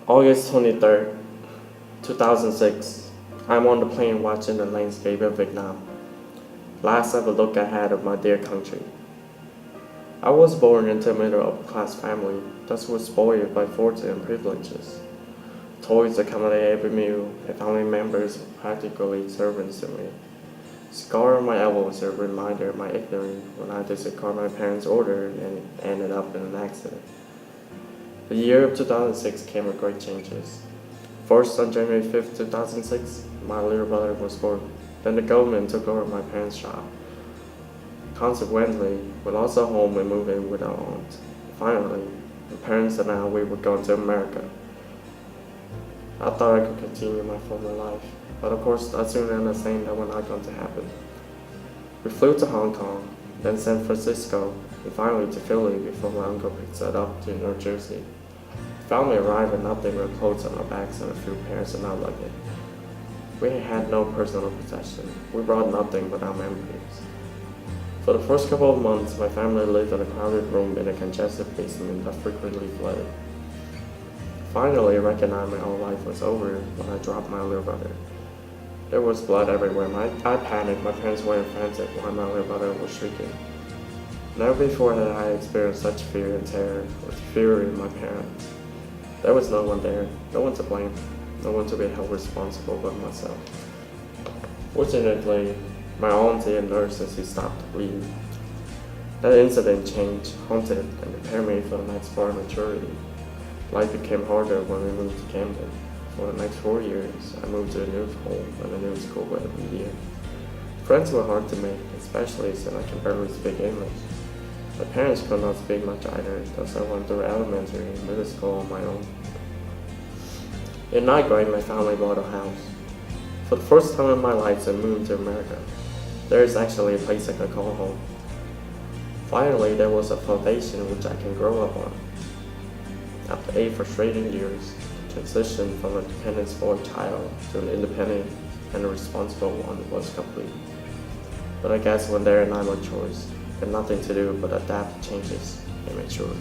August 23rd, 2006. I'm on the plane watching the landscape of Vietnam. Last ever look I had of my dear country. I was born into a middle-class family that was spoiled by fortune and privileges. Toys accommodate every meal, and family members were practically servants to me. Scar on my elbow was a reminder of my ignorance when I disregarded my parents' order and ended up in an accident. The year of 2006 came with great changes. First, on January 5th, 2006, my little brother was born. Then the government took over my parents' shop. Consequently, we lost our home and moved in with our aunt. Finally, my parents and I, we were going to America. I thought I could continue my former life, but of course I soon understand that was not going to happen. We flew to Hong Kong, then San Francisco, and finally to Philly before my uncle picked us up to New Jersey. The family arrived with nothing but clothes on our backs and a few pairs of our luggage. We had no personal possession. We brought nothing but our memories. For the first couple of months, my family lived in a crowded room in a congested basement that frequently flooded. Finally, I recognized my whole life was over when I dropped my little brother. There was blood everywhere. I panicked. My parents were frantic while my little brother was shrieking. Never before had I experienced such fear and terror with fury in my parents. There was no one there, no one to blame, no one to be held responsible but myself. Fortunately, my auntie and nurses stopped the bleeding. That incident changed, haunted, and prepared me for the next part of maturity. Life became harder when we moved to Camden. For the next 4 years, I moved to a new home and a new school every year. Friends were hard to make, especially since I can barely speak English. My parents could not speak much either, thus I went through elementary and middle school on my own. In ninth grade, my family bought a house. For the first time in my life, I moved to America. There is actually a place I can call home. Finally, there was a foundation which I can grow up on. After 8 frustrating years, the transition from a dependent spoiled child to an independent and a responsible one was complete. But I guess when there are not much choice, and nothing to do but adapt to changes and mature.